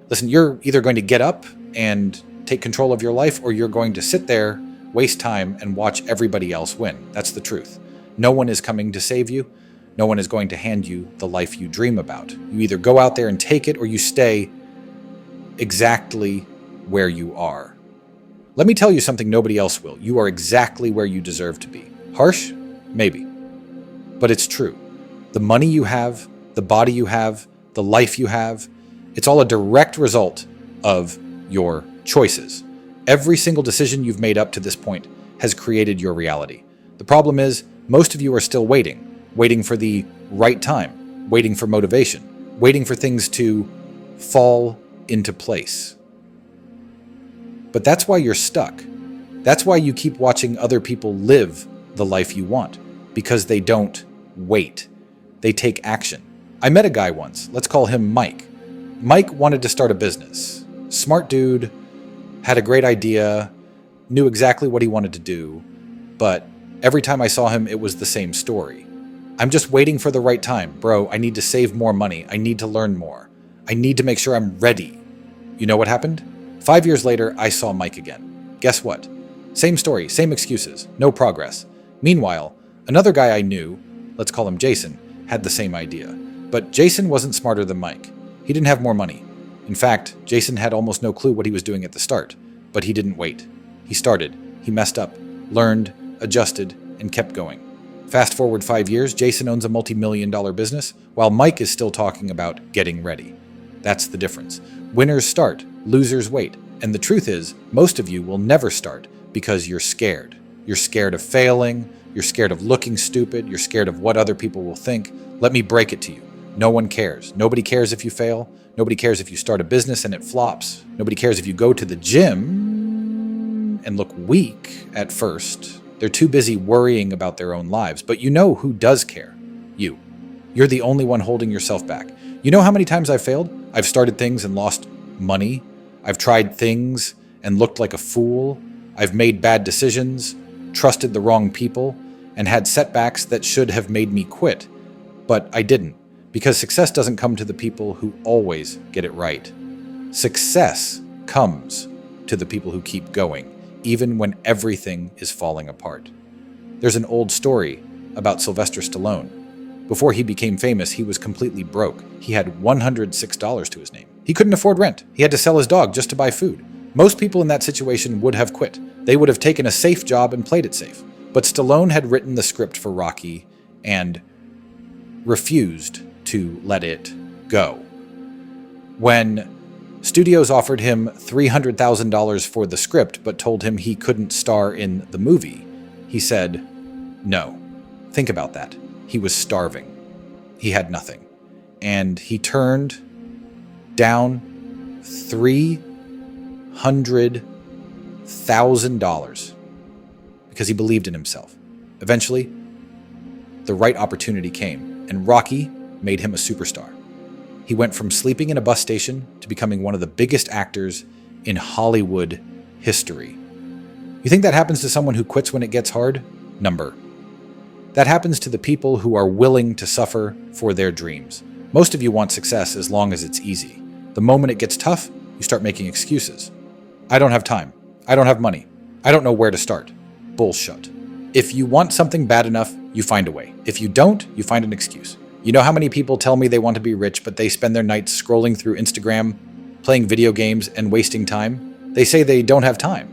Listen, you're either going to get up and take control of your life, or you're going to sit there, waste time, and watch everybody else win. That's the truth. No one is coming to save you. No one is going to hand you the life you dream about. You either go out there and take it, or you stay exactly where you are. Let me tell you something nobody else will. You are exactly where you deserve to be. Harsh? Maybe. But it's true. The money you have, the body you have, the life you have, it's all a direct result of your choices. Every single decision you've made up to this point has created your reality. The problem is, most of you are still waiting for the right time, waiting for motivation, waiting for things to fall into place. But that's why you're stuck. That's why you keep watching other people live the life you want, because they don't wait. They take action. I met a guy once. Let's call him Mike. Mike wanted to start a business. Smart dude, had a great idea, knew exactly what he wanted to do, but every time I saw him, it was the same story. I'm just waiting for the right time. Bro, I need to save more money. I need to learn more. I need to make sure I'm ready. You know what happened? 5 years later, I saw Mike again. Guess what? Same story, same excuses, no progress. Meanwhile, another guy I knew, let's call him Jason, had the same idea. But Jason wasn't smarter than Mike. He didn't have more money. In fact, Jason had almost no clue what he was doing at the start, but he didn't wait. He started, he messed up, learned, adjusted, and kept going. Fast forward 5 years, Jason owns a multi-million-dollar business, while Mike is still talking about getting ready. That's the difference. Winners start, losers wait. And the truth is, most of you will never start because you're scared. You're scared of failing, you're scared of looking stupid, you're scared of what other people will think. Let me break it to you. No one cares. Nobody cares if you fail. Nobody cares if you start a business and it flops. Nobody cares if you go to the gym and look weak at first. They're too busy worrying about their own lives. But you know who does care? You. You're the only one holding yourself back. You know how many times I've failed? I've started things and lost money. I've tried things and looked like a fool. I've made bad decisions, trusted the wrong people, and had setbacks that should have made me quit. But I didn't, because success doesn't come to the people who always get it right. Success comes to the people who keep going, even when everything is falling apart. There's an old story about Sylvester Stallone. Before he became famous, he was completely broke. He had $106 to his name. He couldn't afford rent. He had to sell his dog just to buy food. Most people in that situation would have quit. They would have taken a safe job and played it safe. But Stallone had written the script for Rocky and refused to let it go. When studios offered him $300,000 for the script but told him he couldn't star in the movie, he said, no. Think about that. He was starving. He had nothing. And he turned down $300,000 because he believed in himself. Eventually, the right opportunity came, and Rocky made him a superstar. He went from sleeping in a bus station to becoming one of the biggest actors in Hollywood history. You think that happens to someone who quits when it gets hard? Number. That happens to the people who are willing to suffer for their dreams. Most of you want success as long as it's easy. The moment it gets tough, you start making excuses. I don't have time. I don't have money. I don't know where to start. Bullshit. If you want something bad enough, you find a way. If you don't, you find an excuse. You know how many people tell me they want to be rich, but they spend their nights scrolling through Instagram, playing video games, and wasting time? They say they don't have time,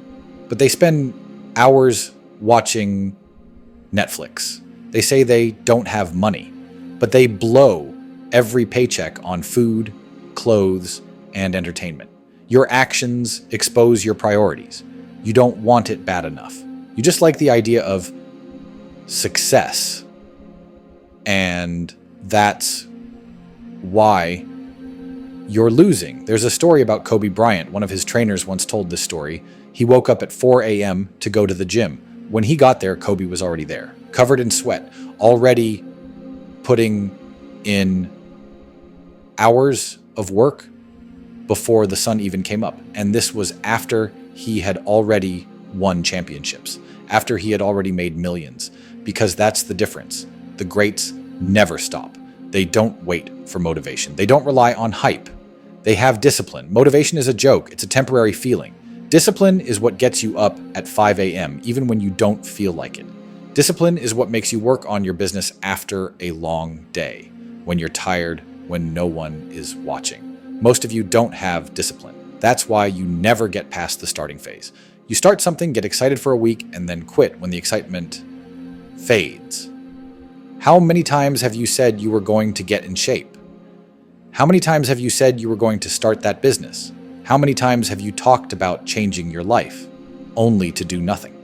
but they spend hours watching Netflix. They say they don't have money, but they blow every paycheck on food, clothes, and entertainment. Your actions expose your priorities. You don't want it bad enough. You just like the idea of success. And that's why you're losing. There's a story about Kobe Bryant. One of his trainers once told this story. He woke up at 4 a.m. to go to the gym. When he got there, Kobe was already there, covered in sweat, already putting in hours of work before the sun even came up. And this was after he had already won championships, after he had already made millions, because that's the difference. The greats never stop. They don't wait for motivation. They don't rely on hype. They have discipline. Motivation is a joke. It's a temporary feeling. Discipline is what gets you up at 5 a.m., even when you don't feel like it. Discipline is what makes you work on your business after a long day, when you're tired, when no one is watching. Most of you don't have discipline. That's why you never get past the starting phase. You start something, get excited for a week, and then quit when the excitement fades. How many times have you said you were going to get in shape? How many times have you said you were going to start that business? How many times have you talked about changing your life, only to do nothing?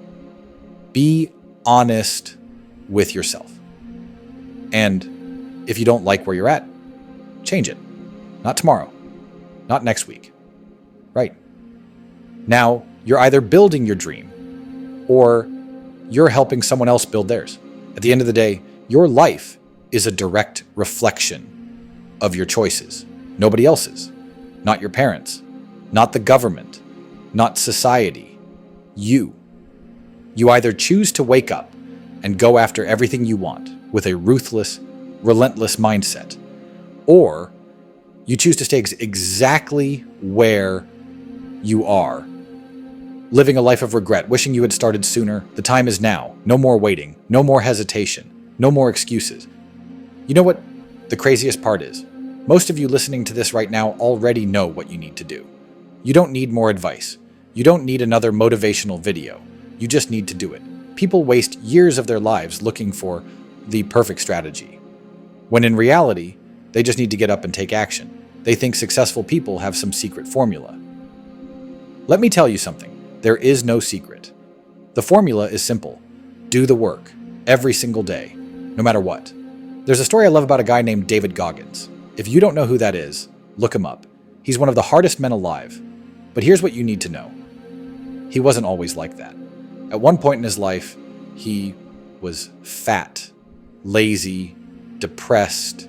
Be honest with yourself. And if you don't like where you're at, change it. Not tomorrow. Not next week. Right. Now, you're either building your dream or you're helping someone else build theirs. At the end of the day, your life is a direct reflection of your choices. Nobody else's. Not your parents. Not the government. Not society. You. You either choose to wake up and go after everything you want with a ruthless, relentless mindset, or you choose to stay exactly where you are, living a life of regret, wishing you had started sooner. The time is now. No more waiting. No more hesitation. No more excuses. You know what the craziest part is? Most of you listening to this right now already know what you need to do. You don't need more advice. You don't need another motivational video. You just need to do it. People waste years of their lives looking for the perfect strategy, when in reality, they just need to get up and take action. They think successful people have some secret formula. Let me tell you something. There is no secret. The formula is simple. Do the work every single day, no matter what. There's a story I love about a guy named David Goggins. If you don't know who that is, look him up. He's one of the hardest men alive. But here's what you need to know. He wasn't always like that. At one point in his life, he was fat, lazy, depressed,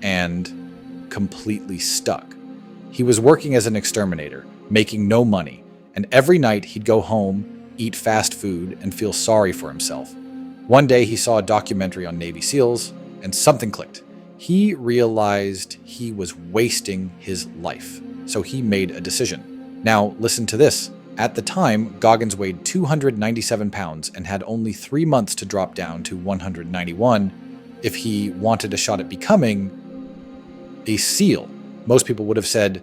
and completely stuck. He was working as an exterminator, making no money, and every night he'd go home, eat fast food, and feel sorry for himself. One day he saw a documentary on Navy SEALs, and something clicked. He realized he was wasting his life, so he made a decision. Now, listen to this. At the time, Goggins weighed 297 pounds and had only 3 months to drop down to 191 if he wanted a shot at becoming a SEAL. Most people would have said,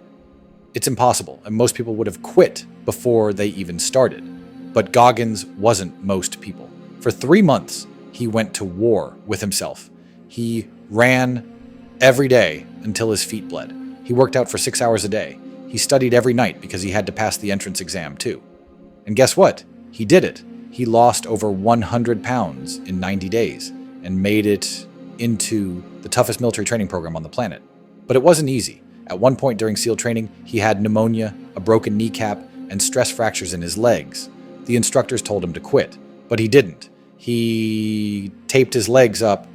it's impossible, and most people would have quit before they even started. But Goggins wasn't most people. For 3 months, he went to war with himself. He ran every day until his feet bled. He worked out for 6 hours a day. He studied every night because he had to pass the entrance exam too. And guess what? He did it. He lost over 100 pounds in 90 days and made it into the toughest military training program on the planet. But it wasn't easy. At one point during SEAL training, he had pneumonia, a broken kneecap, and stress fractures in his legs. The instructors told him to quit, but he didn't. He taped his legs up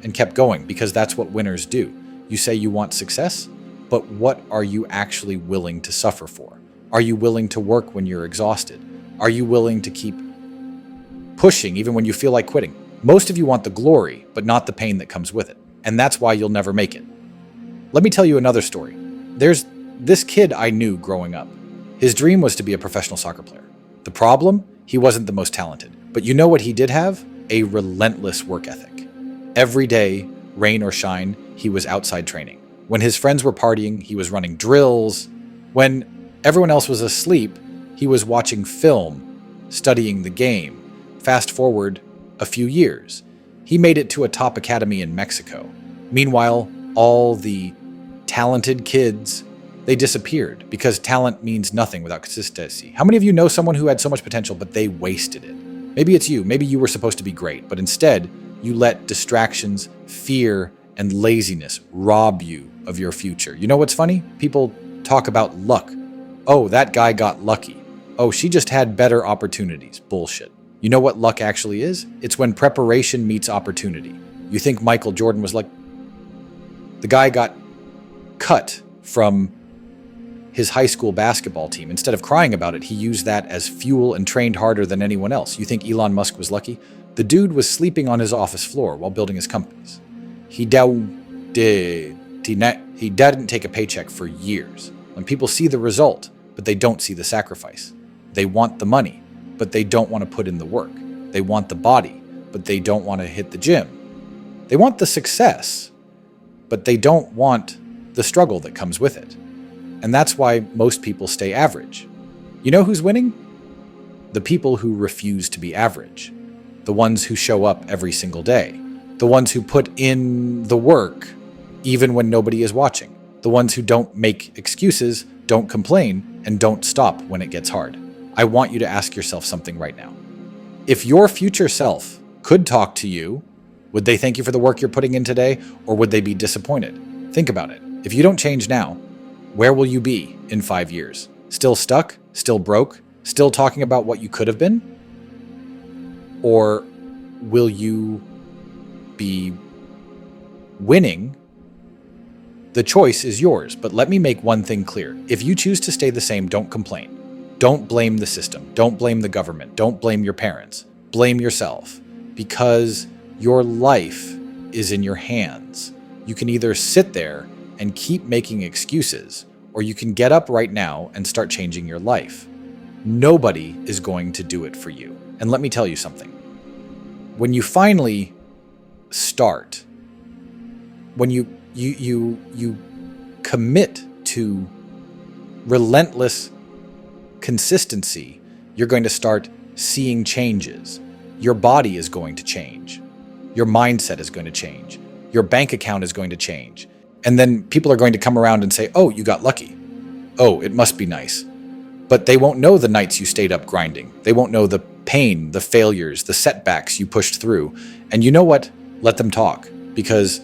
and kept going because that's what winners do. You say you want success? But what are you actually willing to suffer for? Are you willing to work when you're exhausted? Are you willing to keep pushing even when you feel like quitting? Most of you want the glory, but not the pain that comes with it. And that's why you'll never make it. Let me tell you another story. There's this kid I knew growing up. His dream was to be a professional soccer player. The problem? He wasn't the most talented. But you know what he did have? A relentless work ethic. Every day, rain or shine, he was outside training. When his friends were partying, he was running drills. When everyone else was asleep, he was watching film, studying the game. Fast forward a few years, he made it to a top academy in Mexico. Meanwhile, all the talented kids, they disappeared because talent means nothing without consistency. How many of you know someone who had so much potential, but they wasted it? Maybe it's you. Maybe you were supposed to be great, but instead, you let distractions, fear, and laziness rob you of your future. You know what's funny? People talk about luck. Oh, that guy got lucky. Oh, she just had better opportunities. Bullshit. You know what luck actually is? It's when preparation meets opportunity. You think Michael Jordan was like, the guy got cut from his high school basketball team. Instead of crying about it, he used that as fuel and trained harder than anyone else. You think Elon Musk was lucky? The dude was sleeping on his office floor while building his companies. He He didn't take a paycheck for years. When people see the result, but they don't see the sacrifice. They want the money, but they don't want to put in the work. They want the body, but they don't want to hit the gym. They want the success, but they don't want the struggle that comes with it. And that's why most people stay average. You know who's winning? The people who refuse to be average. The ones who show up every single day. The ones who put in the work even when nobody is watching. The ones who don't make excuses, don't complain, and don't stop when it gets hard. I want you to ask yourself something right now. If your future self could talk to you, would they thank you for the work you're putting in today, or would they be disappointed? Think about it. If you don't change now, where will you be in 5 years? Still stuck? Still broke? Still talking about what you could have been? Or will you be winning? The choice is yours, but let me make one thing clear. If you choose to stay the same, don't complain. Don't blame the system. Don't blame the government. Don't blame your parents. Blame yourself, because your life is in your hands. You can either sit there and keep making excuses, or you can get up right now and start changing your life. Nobody is going to do it for you. And let me tell you something. When you finally start, when you commit to relentless consistency, you're going to start seeing changes. Your body is going to change. Your mindset is going to change. Your bank account is going to change. And then people are going to come around and say, oh, you got lucky. Oh, it must be nice. But they won't know the nights you stayed up grinding. They won't know the pain, the failures, the setbacks you pushed through. And you know what? Let them talk, because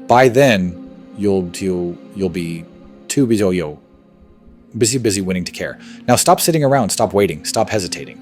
by then you'll be too busy winning to care. Now stop sitting around, stop waiting, stop hesitating.